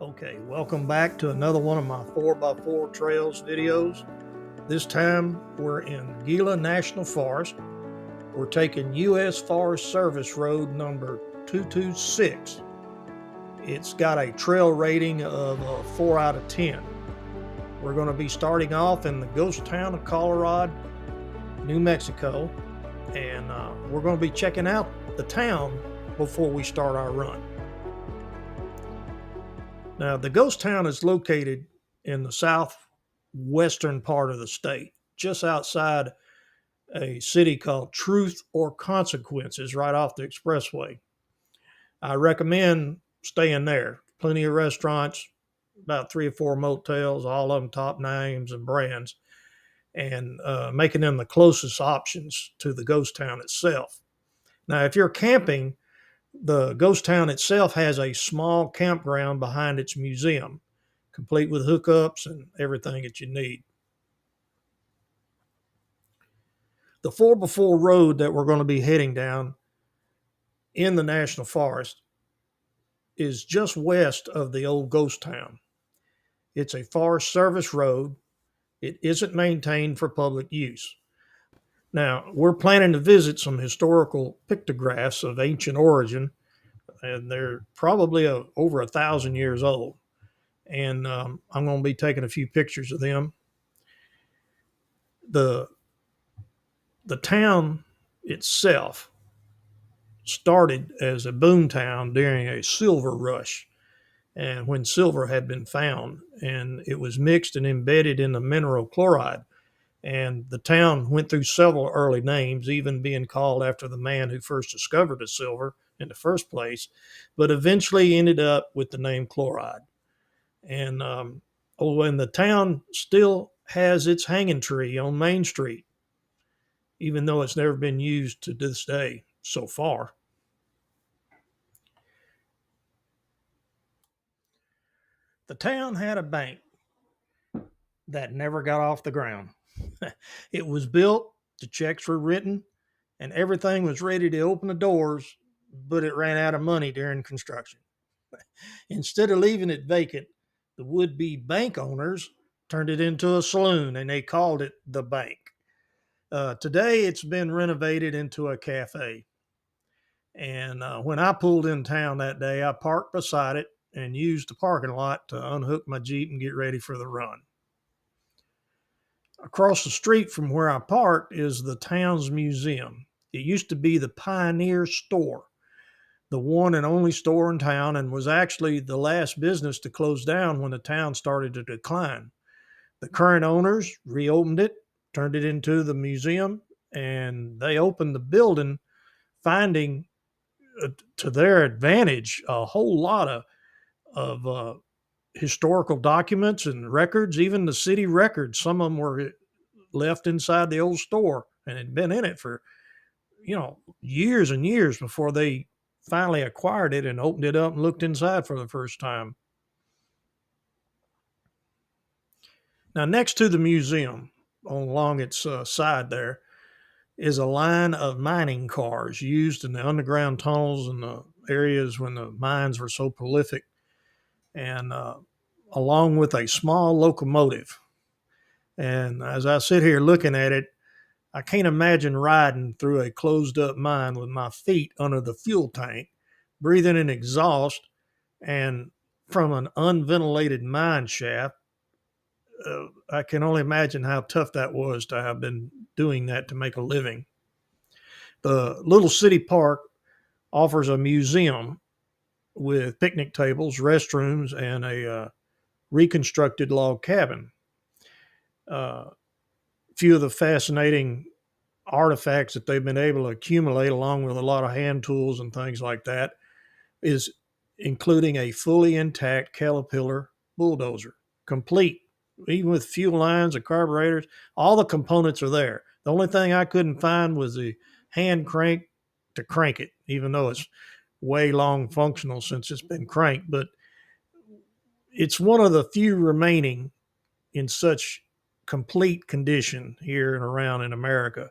Okay, welcome back to another one of my 4x4 trails videos. This time we're in Gila National Forest. We're taking US Forest Service Road number 226. It's got a trail rating of a 4 out of 10. We're going to be starting off in the ghost town of Chloride, New Mexico, and we're going to be checking out the town before we start our run. Now, the ghost town is located in the southwestern part of the state, just outside a city called Truth or Consequences, right off the expressway. I recommend staying there. Plenty of restaurants, about 3 or 4 motels, all of them top names and brands, and making them the closest options to the ghost town itself. Now, if you're camping, the ghost town itself has a small campground behind its museum, complete with hookups and everything that you need. The 4x4 road that we're going to be heading down in the national forest is just west of the old ghost town. It's a Forest Service road. It isn't maintained for public use. Now, we're planning to visit some historical pictographs of ancient origin, and they're probably over 1,000 years old. And I'm going to be taking a few pictures of them. The the town itself started as a boom town during a silver rush, and when silver had been found, and it was mixed and embedded in the mineral chloride. And the town went through several early names, even being called after the man who first discovered the silver in the first place, but eventually ended up with the name Chloride. And and the town still has its hanging tree on Main Street, even though it's never been used to this day so far. The town had a bank that never got off the ground. It was built, the checks were written, and everything was ready to open the doors, but it ran out of money during construction. Instead of leaving it vacant, the would be bank owners turned it into a saloon and they called it the bank. Today, it's been renovated into a cafe. And when I pulled in town that day, I parked beside it and used the parking lot to unhook my Jeep and get ready for the run. Across the street from where I parked is the town's museum. It used to be the Pioneer Store, the one and only store in town, and was actually the last business to close down when the town started to decline. The current owners reopened it, turned it into the museum, and they opened the building, finding to their advantage a whole lot of historical documents and records, even the city records. Some of them were left inside the old store and had been in it for years and years before they finally acquired it and opened it up and looked inside for the first time. Now, next to the museum, along its side there, is a line of mining cars used in the underground tunnels and the areas when the mines were so prolific, and along with a small locomotive. And as I sit here looking at it, I can't imagine riding through a closed up mine with my feet under the fuel tank, breathing in exhaust, and from an unventilated mine shaft. I can only imagine how tough that was to have been doing that to make a living. The little city park offers a museum with picnic tables, restrooms, and a reconstructed log cabin. A few of the fascinating artifacts that they've been able to accumulate, along with a lot of hand tools and things like that, is including a fully intact Caterpillar bulldozer, complete, even with fuel lines and carburetors. All the components are there. The only thing I couldn't find was the hand crank to crank it, even though it's way long functional since it's been cranked. But it's one of the few remaining in such complete condition here and around in America.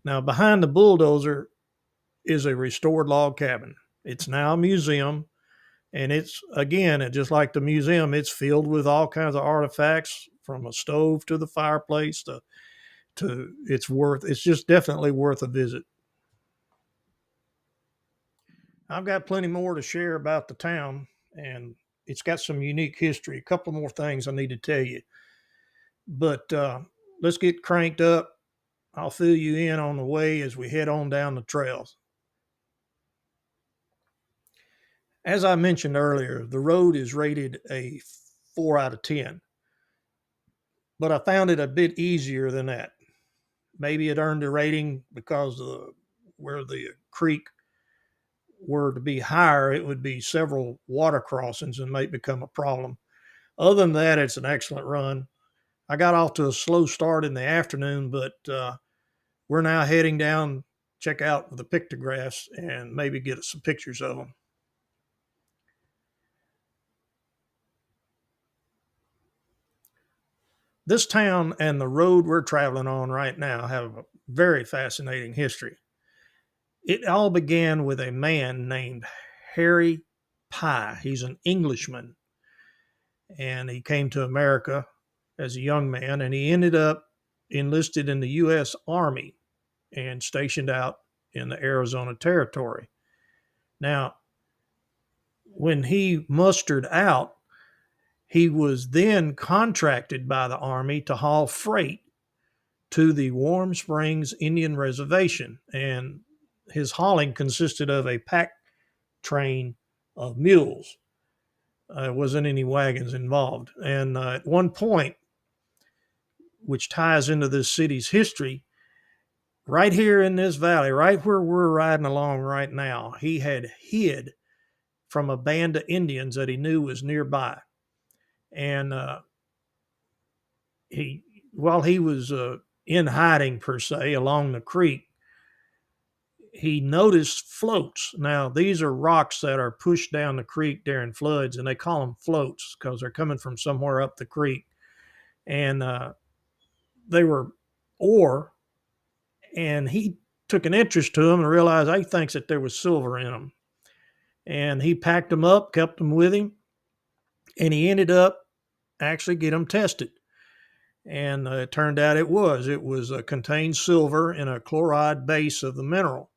Now, behind the bulldozer is a restored log cabin. It's now a museum, And it's, again, just like the museum, it's filled with all kinds of artifacts from a stove to the fireplace to it's just definitely worth a visit. I've got plenty more to share about the town, and it's got some unique history. A couple more things I need to tell you, but let's get cranked up. I'll fill you in on the way as we head on down the trails. As I mentioned earlier, the road is rated a 4 out of 10, but I found it a bit easier than that. Maybe it earned a rating because where the creek were to be higher, it would be several water crossings and might become a problem. Other than that, it's an excellent run. I got off to a slow start in the afternoon, but we're now heading down, check out the pictographs, and maybe get some pictures of them. This town and the road we're traveling on right now have a very fascinating history. It all began with a man named Harry Pye. He's an Englishman, and he came to America as a young man, and he ended up enlisted in the U.S. Army and stationed out in the Arizona Territory. Now, when he mustered out, he was then contracted by the Army to haul freight to the Warm Springs Indian Reservation. And his hauling consisted of a pack train of mules. There wasn't any wagons involved. And at one point, which ties into this city's history, right here in this valley, right where we're riding along right now, he had hid from a band of Indians that he knew was nearby. And he, while he was in hiding per se along the creek, he noticed floats. Now, these are rocks that are pushed down the creek during floods, and they call them floats because they're coming from somewhere up the creek. And they were ore, and he took an interest to them and realized he thinks that there was silver in them. And he packed them up, kept them with him, and he ended up actually get them tested. And it turned out it was contained silver in a chloride base of the mineral.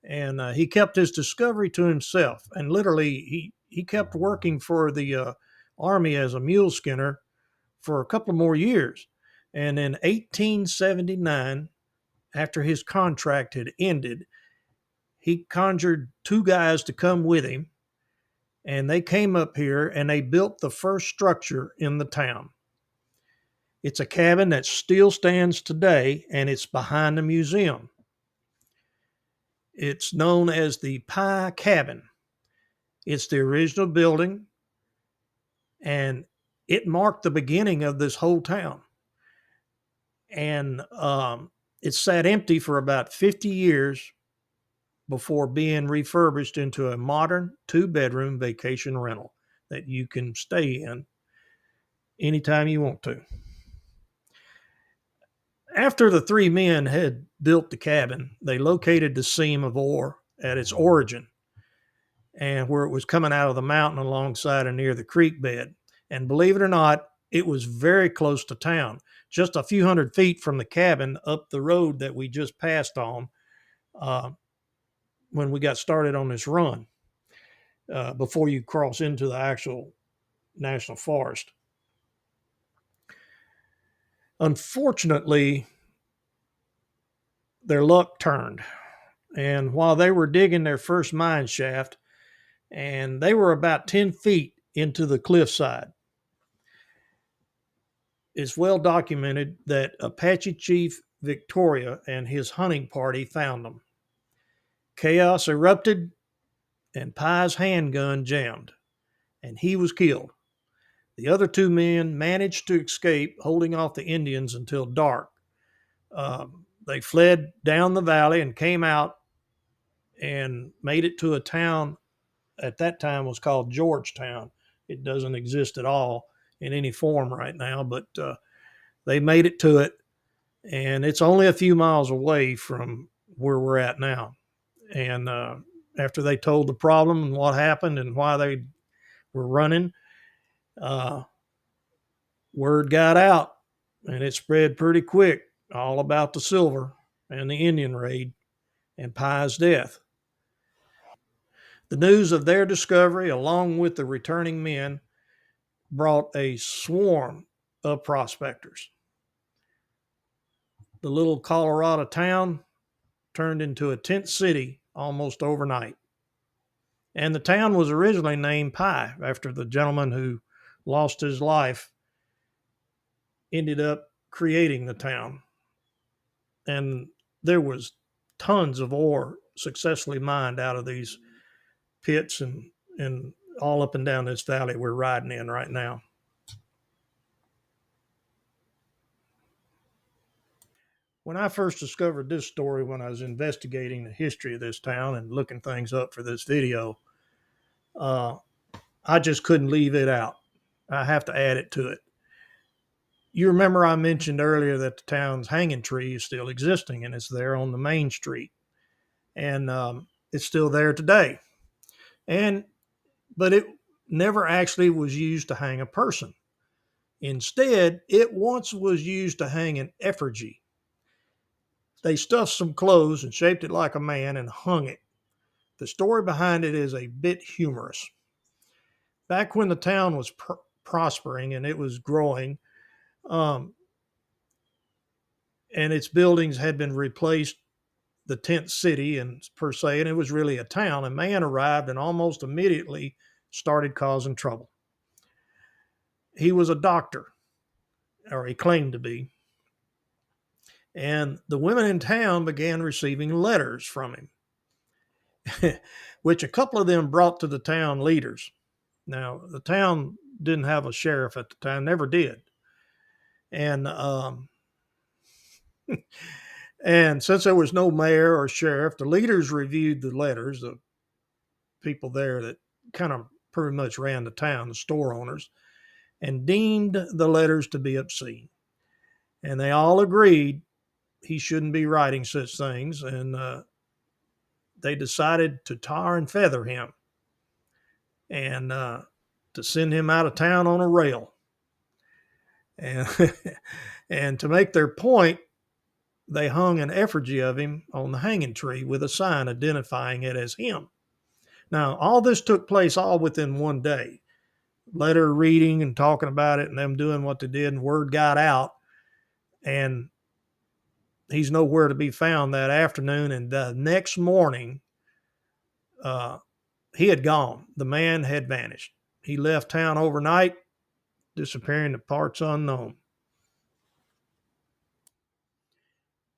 And he kept his discovery to himself. And literally, he kept working for the Army as a mule skinner for a couple more years. And in 1879, after his contract had ended, he conjured two guys to come with him. And they came up here and they built the first structure in the town. It's a cabin that still stands today, and it's behind the museum. It's known as the Pie Cabin. It's the original building, and it marked the beginning of this whole town. And it sat empty for about 50 years before being refurbished into a modern 2-bedroom vacation rental that you can stay in anytime you want to. After the three men had built the cabin, they located the seam of ore at its origin and where it was coming out of the mountain alongside and near the creek bed. And believe it or not, it was very close to town, just a few hundred feet from the cabin up the road that we just passed on when we got started on this run before you cross into the actual national forest. Unfortunately, their luck turned. And while they were digging their first mine shaft, and they were about 10 feet into the cliffside, it's well documented that Apache Chief Victoria and his hunting party found them. Chaos erupted, and Pye's handgun jammed, and he was killed. The other two men managed to escape, holding off the Indians until dark. They fled down the valley and came out and made it to a town at that time was called Georgetown. It doesn't exist at all in any form right now, but they made it to it, and it's only a few miles away from where we're at now. And after they told the problem and what happened and why they were running, uh, word got out and it spread pretty quick all about the silver and the Indian raid and Pye's death. The news of their discovery, along with the returning men, brought a swarm of prospectors. The little Colorado town turned into a tent city almost overnight. And the town was originally named Pye after the gentleman who lost his life ended up creating the town. And there was tons of ore successfully mined out of these pits and all up and down this valley we're riding in right now. When I first discovered this story, when I was investigating the history of this town and looking things up for this video, uh, I just couldn't leave it out. I have to add it to it. You remember I mentioned earlier that the town's hanging tree is still existing and it's there on the main street. And it's still there today. But it never actually was used to hang a person. Instead, it once was used to hang an effigy. They stuffed some clothes and shaped it like a man and hung it. The story behind it is a bit humorous. Back when the town was prospering and it was growing, um, and its buildings had been replaced, the tent city and per se, and it was really a town, a man arrived and almost immediately started causing trouble. He was a doctor, or he claimed to be, and the women in town began receiving letters from him, which a couple of them brought to the town leaders. Now, the town didn't have a sheriff at the time, never did. And and since there was no mayor or sheriff, the leaders reviewed the letters, the people there that kind of pretty much ran the town, the store owners, and deemed the letters to be obscene. And they all agreed he shouldn't be writing such things, and they decided to tar and feather him and to send him out of town on a rail. And and to make their point, they hung an effigy of him on the hanging tree with a sign identifying it as him. Now, all this took place all within one day. Letter reading and talking about it and them doing what they did, and word got out. And he's nowhere to be found that afternoon. And the next morning, he had gone. The man had vanished. He left town overnight, disappearing to parts unknown.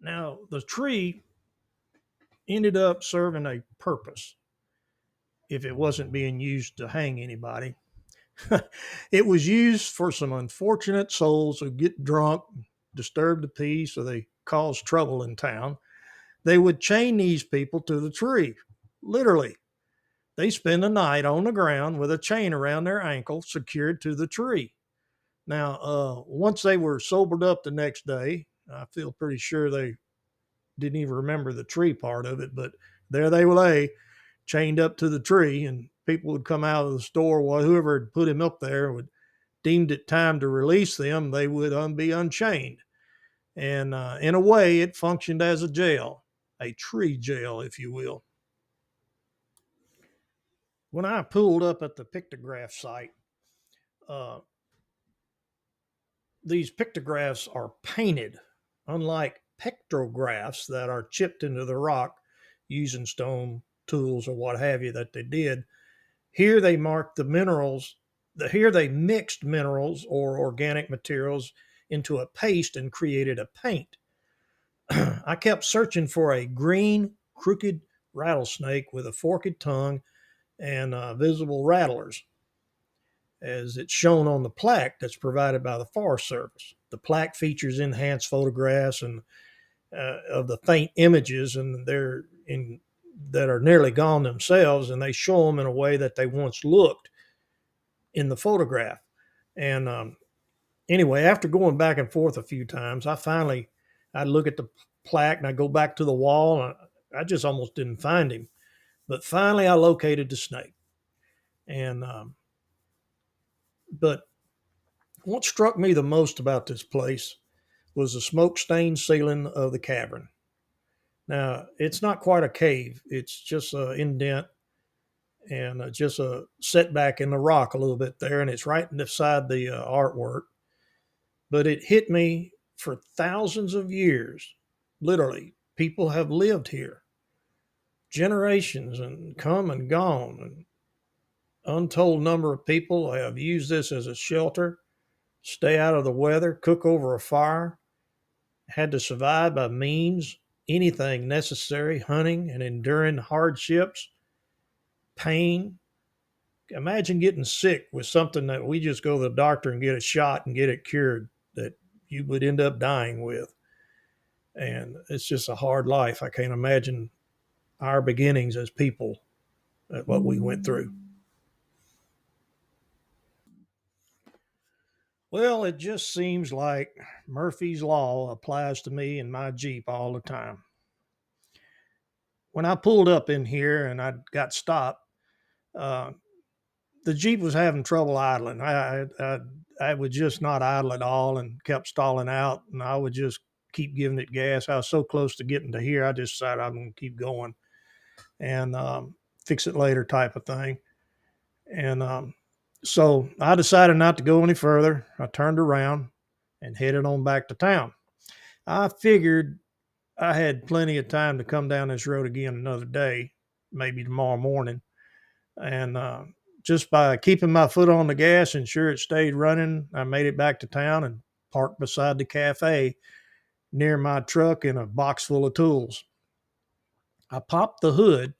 Now, the tree ended up serving a purpose if it wasn't being used to hang anybody. It was used for some unfortunate souls who get drunk, disturb the peace, or they cause trouble in town. They would chain these people to the tree, literally. They spend the night on the ground with a chain around their ankle secured to the tree. Now, once they were sobered up the next day, I feel pretty sure they didn't even remember the tree part of it, but there they lay, chained up to the tree, and people would come out of the store. Well, whoever had put him up there would deemed it time to release them. They would be unchained, and in a way, it functioned as a jail, a tree jail, if you will. When I pulled up at the pictograph site, uh, these pictographs are painted, unlike pictographs that are chipped into the rock using stone tools or what have you that they did. Here they marked the minerals. Here they mixed minerals or organic materials into a paste and created a paint. I kept searching for a green, crooked rattlesnake with a forked tongue and visible rattlers, as it's shown on the plaque that's provided by the Forest Service. The plaque features enhanced photographs and of the faint images, and they're in that are nearly gone themselves, and they show them in a way that they once looked in the photograph. And anyway, after going back and forth a few times, I'd look at the plaque and I go back to the wall, and I just almost didn't find him. But finally, I located the snake, and But what struck me the most about this place was the smoke stained ceiling of the cavern. Now, it's not quite a cave, it's just an indent and just a setback in the rock a little bit there, and it's right beside the artwork. But it hit me for thousands of years. Literally, people have lived here, generations, and come and gone. And untold number of people have used this as a shelter, stay out of the weather, cook over a fire, had to survive by means anything necessary, hunting and enduring hardships, pain. Imagine getting sick with something that we just go to the doctor and get a shot and get it cured that you would end up dying with. And it's just a hard life. I can't imagine our beginnings as people at what we went through. Well, it just seems like Murphy's Law applies to me in my Jeep all the time. When I pulled up in here and I got stopped, uh, the Jeep was having trouble idling. I would just not idle at all and kept stalling out, and I would just keep giving it gas. I was so close to getting to here, I just decided I'm going to keep going and fix it later type of thing. And so I decided not to go any further. I turned around and headed on back to town. I figured I had plenty of time to come down this road again another day, maybe tomorrow morning. And just by keeping my foot on the gas and sure it stayed running, I made it back to town and parked beside the cafe near my truck in a box full of tools. I popped the hood,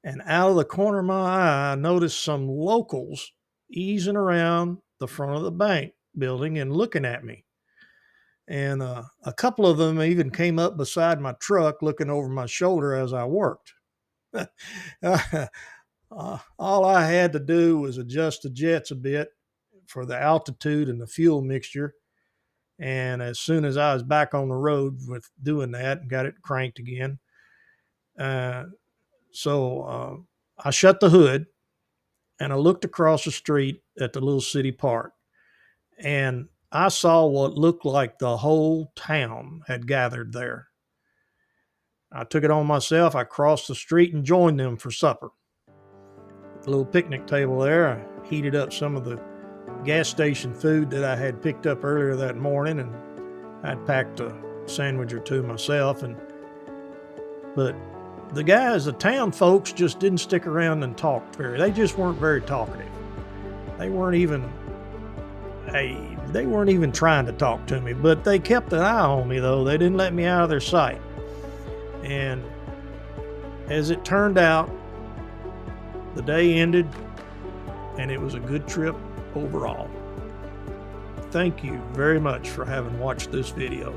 and out of the corner of my eye, I noticed some locals easing around the front of the bank building and looking at me. And a couple of them even came up beside my truck looking over my shoulder as I worked. All I had to do was adjust the jets a bit for the altitude and the fuel mixture. And as soon as I was back on the road with doing that and got it cranked again, uh, I shut the hood and I looked across the street at the little city park. And I saw what looked like the whole town had gathered there. I took it on myself. I crossed the street and joined them for supper. The little picnic table there, I heated up some of the gas station food that I had picked up earlier that morning, and I'd packed a sandwich or two myself. But the town folks just didn't stick around and talk they just weren't very talkative. They weren't even trying to talk to me, but they kept an eye on me though. They didn't let me out of their sight. And as it turned out, the day ended and it was a good trip overall. Thank you very much for having watched this video.